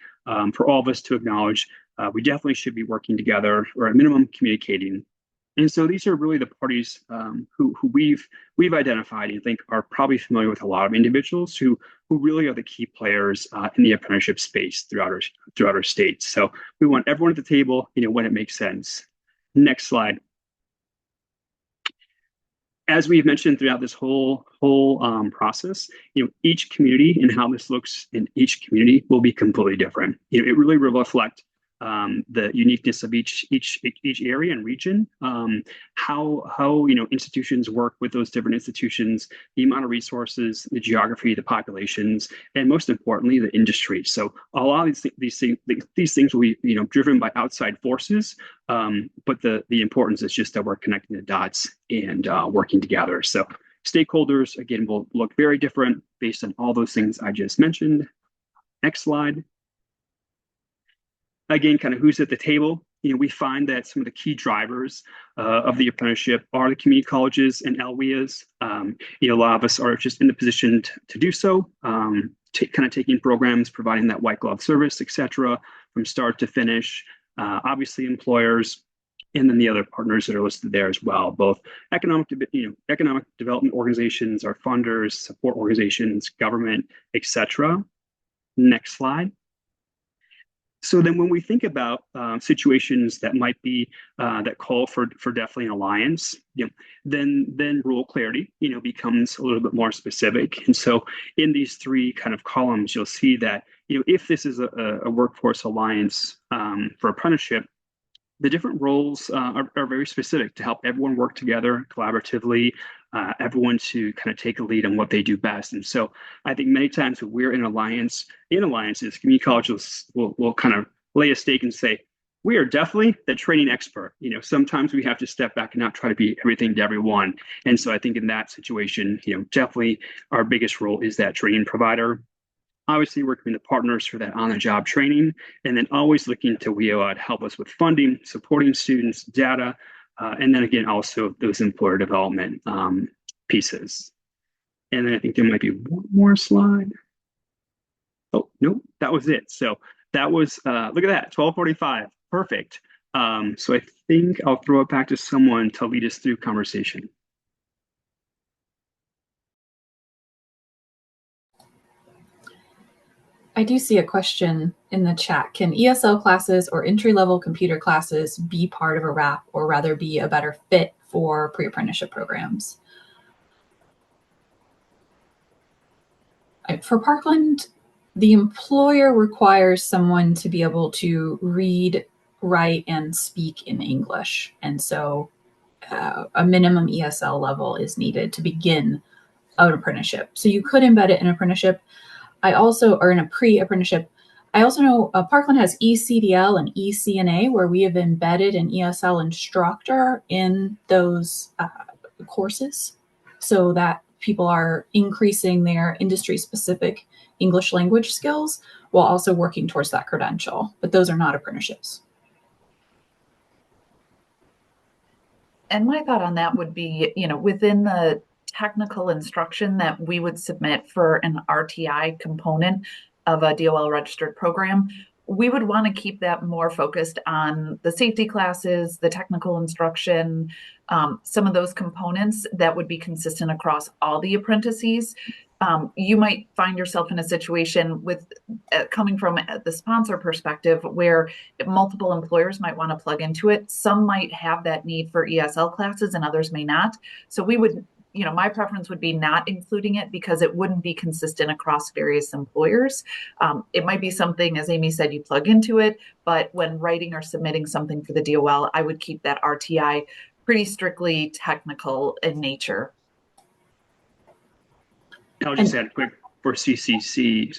for all of us to acknowledge, we definitely should be working together, or at minimum communicating. And so these are really the parties who we've identified and think are probably familiar with a lot of individuals who really are the key players in the apprenticeship space throughout our state. So we want everyone at the table, when it makes sense. Next slide. As we've mentioned throughout this whole process, each community and how this looks in each community will be completely different. It really will reflect the uniqueness of each area and region, how institutions work with those different institutions, the amount of resources, the geography, the populations, and most importantly, the industry. So a lot of these things will be driven by outside forces, but the importance is just that we're connecting the dots and working together. So stakeholders, again, will look very different based on all those things I just mentioned. Next slide. Again, kind of who's at the table. We find that some of the key drivers of the apprenticeship are the community colleges and LWIAs. A lot of us are just in the position to do so, kind of taking programs, providing that white glove service, et cetera, from start to finish. Obviously, employers, and then the other partners that are listed there as well, both economic development organizations, our funders, support organizations, government, et cetera. Next slide. So then when we think about situations that might be that call for definitely an alliance, then rule clarity becomes a little bit more specific. And so in these three kind of columns, you'll see that if this is a workforce alliance for apprenticeship, the different roles are very specific to help everyone work together collaboratively, everyone to kind of take a lead on what they do best. And so I think many times when we're in alliances, community colleges will kind of lay a stake and say, we are definitely the training expert. Sometimes we have to step back and not try to be everything to everyone. And so I think in that situation, definitely our biggest role is that training provider. Obviously working with partners for that on-the-job training, and then always looking to WIOA to help us with funding, supporting students, data, and then again, also those employer development pieces. And then I think there might be one more slide. Oh, no, that was it. So that was, look at that, 12:45, perfect. So I think I'll throw it back to someone to lead us through conversation.
I do see a question in the chat. Can ESL classes or entry-level computer classes be part of a RAP, or rather be a better fit for pre-apprenticeship programs? For Parkland, the employer requires someone to be able to read, write, and speak in English. And so a minimum ESL level is needed to begin an apprenticeship. So you could embed it in an apprenticeship. Or in a pre-apprenticeship. I also know Parkland has eCDL and eCNA, where we have embedded an ESL instructor in those courses so that people are increasing their industry-specific English language skills while also working towards that credential. But those are not apprenticeships.
And my thought on that would be, within the technical instruction that we would submit for an RTI component of a DOL registered program, we would want to keep that more focused on the safety classes, the technical instruction, some of those components that would be consistent across all the apprentices. You might find yourself in a situation with coming from the sponsor perspective where multiple employers might want to plug into it. Some might have that need for ESL classes and others may not. So we would, my preference would be not including it because it wouldn't be consistent across various employers. It might be something, as Amy said, you plug into it, but when writing or submitting something for the DOL, I would keep that RTI pretty strictly technical in nature.
I'll just add quick for CCC,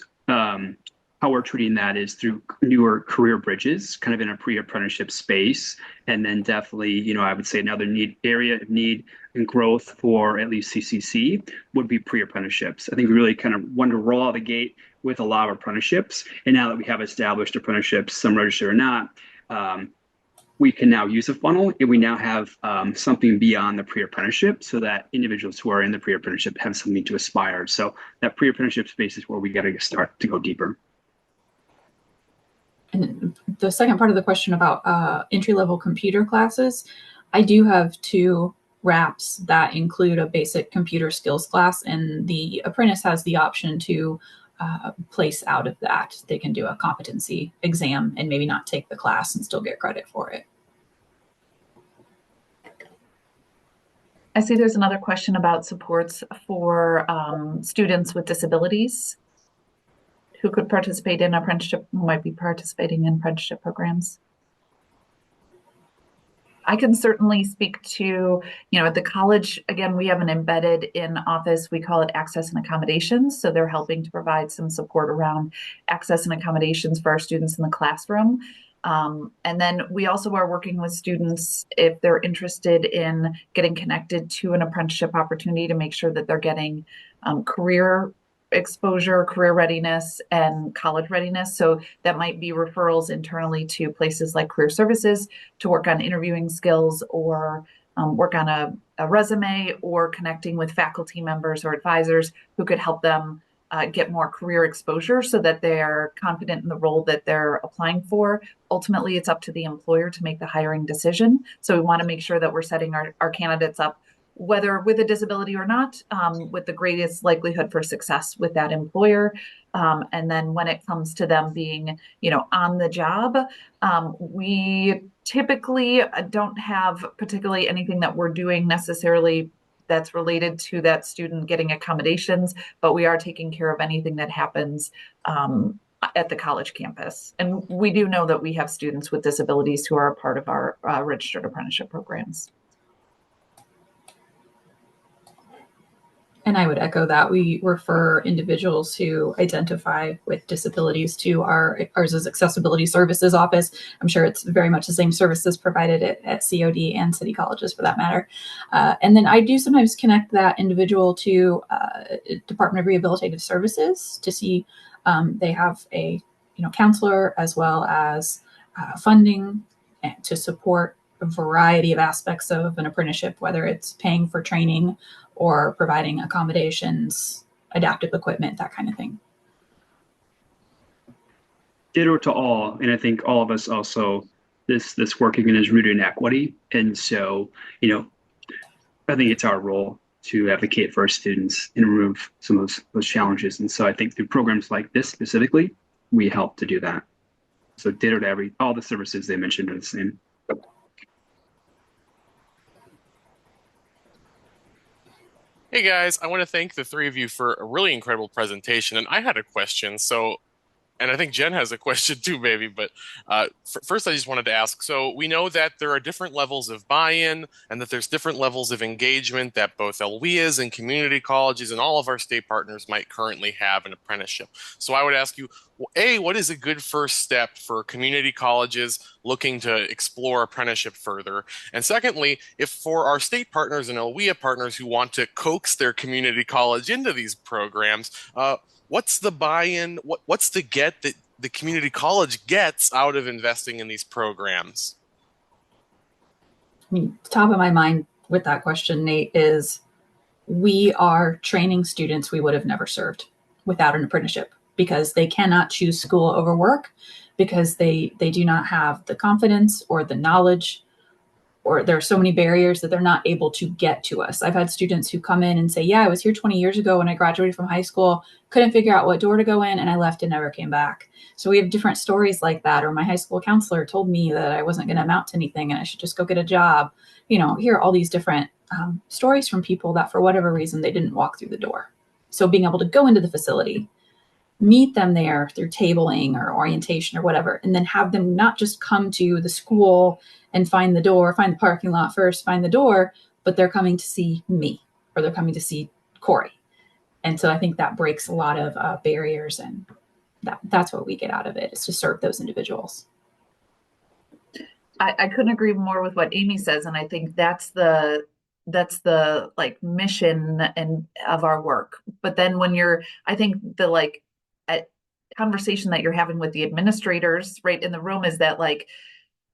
how we're treating that is through newer career bridges, kind of in a pre-apprenticeship space. And then definitely, I would say another area of need and growth for at least CCC would be pre-apprenticeships. I think we really kind of wanted to roll out the gate with a lot of apprenticeships. And now that we have established apprenticeships, some registered or not, we can now use a funnel, and we now have something beyond the pre-apprenticeship so that individuals who are in the pre-apprenticeship have something to aspire. So that pre-apprenticeship space is where we got to start to go deeper.
And the second part of the question about entry-level computer classes, I do have 2 RAPs that include a basic computer skills class, and the apprentice has the option to place out of that. They can do a competency exam and maybe not take the class and still get credit for it.
I see there's another question about supports for students with disabilities who could participate in apprenticeship, who might be participating in apprenticeship programs. I can certainly speak to, at the college, again, we have an embedded in office, we call it access and accommodations. So they're helping to provide some support around access and accommodations for our students in the classroom. And then we also are working with students if they're interested in getting connected to an apprenticeship opportunity to make sure that they're getting career exposure, career readiness, and college readiness. So that might be referrals internally to places like career services to work on interviewing skills or work on a resume, or connecting with faculty members or advisors who could help them get more career exposure so that they're confident in the role that they're applying for. Ultimately, it's up to the employer to make the hiring decision. So we want to make sure that we're setting our candidates up, whether with a disability or not, with the greatest likelihood for success with that employer. And then when it comes to them being, on the job, we typically don't have particularly anything that we're doing necessarily that's related to that student getting accommodations, but we are taking care of anything that happens at the college campus. And we do know that we have students with disabilities who are a part of our registered apprenticeship programs.
And I would echo that. We refer individuals who identify with disabilities to ours is Accessibility Services Office. I'm sure it's very much the same services provided at COD and city colleges for that matter. And then I do sometimes connect that individual to Department of Rehabilitative Services to see they have a counselor as well as funding to support a variety of aspects of an apprenticeship, whether it's paying for training or providing accommodations, adaptive equipment, that kind of thing.
Ditto to all, and I think all of us also, this work again is rooted in equity, and so I think it's our role to advocate for our students and remove some of those challenges. And so I think through programs like this specifically, we help to do that. So ditto to all the services they mentioned are the same.
Hey guys, I want to thank the three of you for a really incredible presentation. And I had a question. And I think Jen has a question too, maybe. But first, I just wanted to ask. So we know that there are different levels of buy-in and that there's different levels of engagement that both LWIAs and community colleges and all of our state partners might currently have an apprenticeship. So I would ask you, A, what is a good first step for community colleges looking to explore apprenticeship further? And secondly, if for our state partners and LWIA partners who want to coax their community college into these programs, what's the buy-in? What's the get that the community college gets out of investing in these programs?
I mean, top of my mind with that question, Nate, is we are training students we would have never served without an apprenticeship because they cannot choose school over work because they do not have the confidence or the knowledge, or there are so many barriers that they're not able to get to us. I've had students who come in and say, yeah, I was here 20 years ago when I graduated from high school, couldn't figure out what door to go in, and I left and never came back. So we have different stories like that. Or my high school counselor told me that I wasn't going to amount to anything and I should just go get a job. Hear all these different stories from people that for whatever reason, they didn't walk through the door. So being able to go into the facility, meet them there through tabling or orientation or whatever, and then have them not just come to the school and find the door, find the parking lot first, find the door, but they're coming to see me or they're coming to see Corey. And so I think that breaks a lot of barriers, and that's what we get out of it, is to serve those individuals.
I couldn't agree more with what Amy says, and I think that's the like mission and of our work. But then when I think the conversation that you're having with the administrators right in the room is that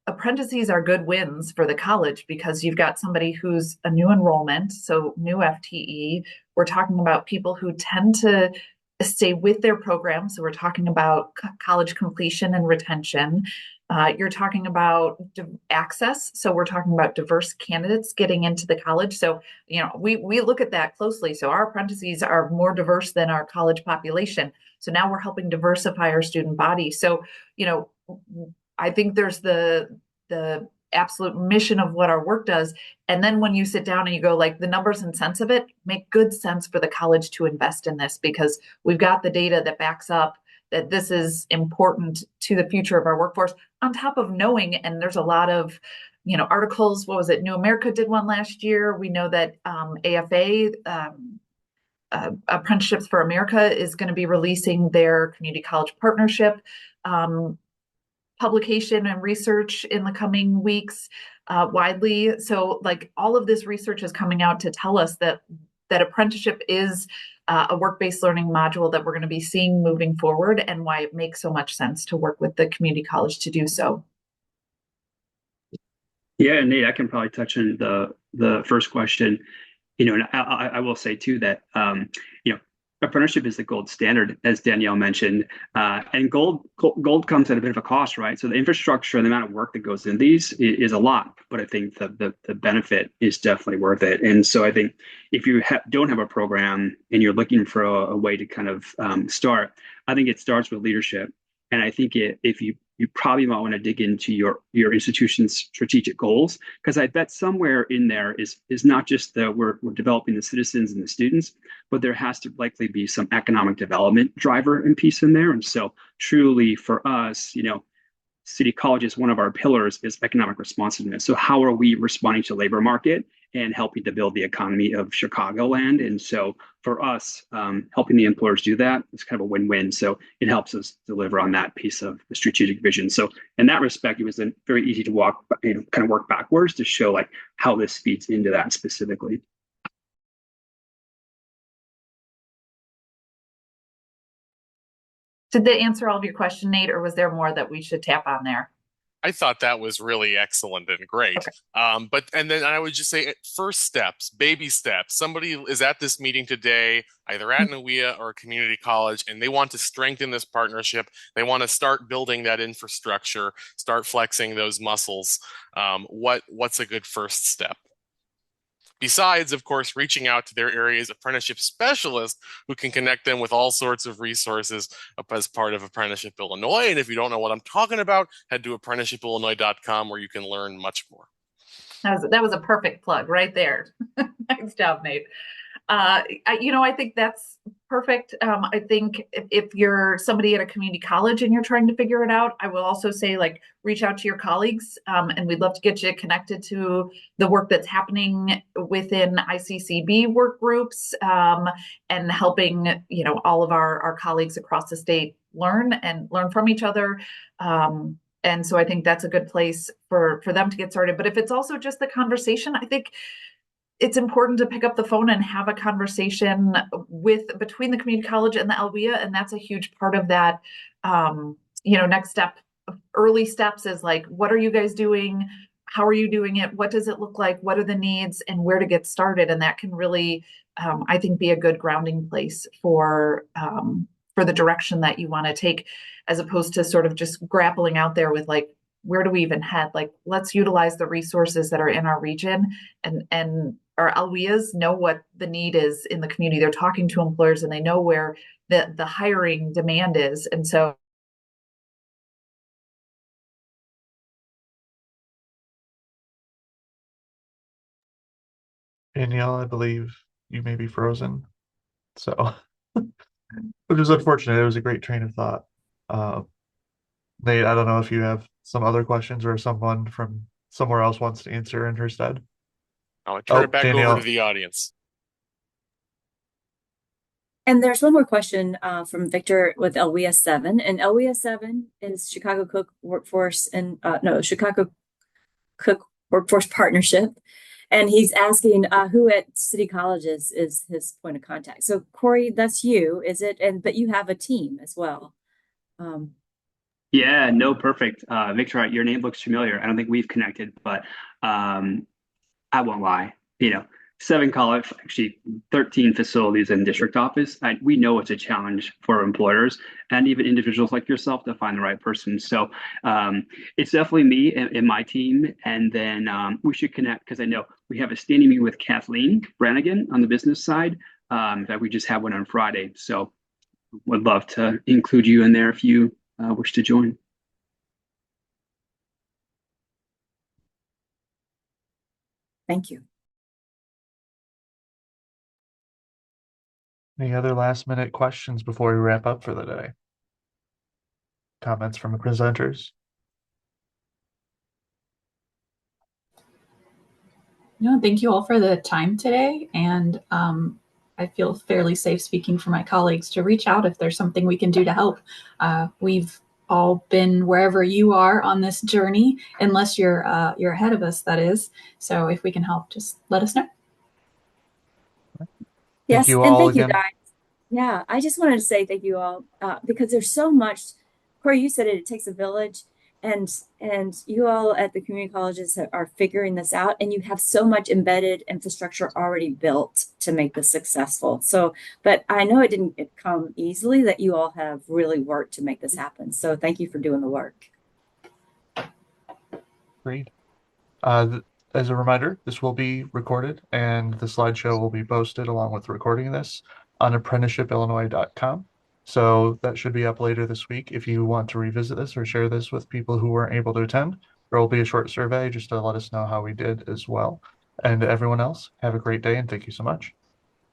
apprentices are good wins for the college because you've got somebody who's a new enrollment, so new FTE. We're talking about people who tend to stay with their program. So we're talking about college completion and retention. You're talking about access. So we're talking about diverse candidates getting into the college. So, we look at that closely. So our apprentices are more diverse than our college population. So now we're helping diversify our student body. So, I think there's the absolute mission of what our work does. And then when you sit down and you go the numbers and sense of it make good sense for the college to invest in this because we've got the data that backs up that this is important to the future of our workforce, on top of knowing, and there's a lot of, articles, what was it? New America did one last year. We know that AFA, Apprenticeships for America, is going to be releasing their community college partnership publication and research in the coming weeks widely. So all of this research is coming out to tell us that apprenticeship is a work-based learning module that we're going to be seeing moving forward, and why it makes so much sense to work with the community college to do so.
Yeah, Nate, I can probably touch on the first question. And I will say too that apprenticeship is the gold standard, as Danielle mentioned, and gold comes at a bit of a cost, right? So the infrastructure and the amount of work that goes in these is a lot, but I think the benefit is definitely worth it. And so I think if you don't have a program and you're looking for a way to kind of start, I think it starts with leadership. And I think if you probably might want to dig into your institution's strategic goals, because I bet somewhere in there is not just that we're developing the citizens and the students, but there has to likely be some economic development driver and piece in there. And so truly for us, City Colleges, one of our pillars is economic responsiveness. So how are we responding to labor market and helping to build the economy of Chicagoland. And so for us, helping the employers do that is kind of a win-win. So it helps us deliver on that piece of the strategic vision. So in that respect, it was very easy to walk, kind of work backwards to show like how this feeds into that specifically.
Did they answer all of your question, Nate, or was there more that we should tap on there?
I thought that was really excellent and great.
Okay.
And then I would just say first steps, baby steps. Somebody is at this meeting today, either at NWIA or a community college, and they want to strengthen this partnership. They want to start building that infrastructure, start flexing those muscles. What's a good first step? Besides, of course, reaching out to their area's apprenticeship specialist who can connect them with all sorts of resources as part of Apprenticeship Illinois. And if you don't know what I'm talking about, head to apprenticeshipillinois.com where you can learn much more.
That was a perfect plug right there. Nice job, Nate. I think that's perfect. I think if you're somebody at a community college and you're trying to figure it out, I will also say like reach out to your colleagues, and we'd love to get you connected to the work that's happening within ICCB work groups, and helping all of our colleagues across the state learn from each other. And so I think that's a good place for them to get started. But if it's also just the conversation, I think it's important to pick up the phone and have a conversation between the community college and the LWIA, and that's a huge part of that. Next step, early steps is like, what are you guys doing? How are you doing it? What does it look like? What are the needs, and where to get started? And that can really, I think, be a good grounding place for the direction that you want to take, as opposed to sort of just grappling out there with like, where do we even head? Like, let's utilize the resources that are in our region, and our LWIAs know what the need is in the community. They're talking to employers and they know where the hiring demand is. And so
Danielle, I believe you may be frozen. So, which is unfortunate. It was a great train of thought. Uh, Nate, I don't know if you have some other questions or someone from somewhere else wants to answer in her stead.
I'll turn it back over to
Danielle.
the audience.
And there's one more question from Victor with LWIA 7. And LWIA 7 is Chicago Cook Workforce Chicago Cook Workforce Partnership. And he's asking who at City Colleges is his point of contact. So Corey, that's you, is it? But you have a team as well.
Yeah, no, perfect. Victor, your name looks familiar. I don't think we've connected, but I won't lie. 7 college, actually 13 facilities and district office. We know it's a challenge for employers and even individuals like yourself to find the right person. So it's definitely me and my team. And then we should connect, because I know we have a standing meeting with Kathleen Brannigan on the business side. That we just had one on Friday. So would love to include you in there if you wish to join.
Thank you.
Any other last minute questions before we wrap up for the day? Comments from the presenters?
No, thank you all for the time today. And I feel fairly safe speaking for my colleagues to reach out if there's something we can do to help. We've all been wherever you are on this journey, unless you're ahead of us, that is. So if we can help, just let us know.
Yes,
Thank you
and
all
thank you
again.
guys. Yeah, I just wanted to say thank you all because there's so much. Corey, you said it takes a village, and you all at the community colleges are figuring this out, and you have so much embedded infrastructure already built to make this successful. So, but I know it didn't come easily, that you all have really worked to make this happen. So thank you for doing the work.
Great. As a reminder, this will be recorded and the slideshow will be posted along with recording this on apprenticeshipillinois.com. So that should be up later this week. If you want to revisit this or share this with people who weren't able to attend, there will be a short survey just to let us know how we did as well. And everyone else, have a great day and thank you so much.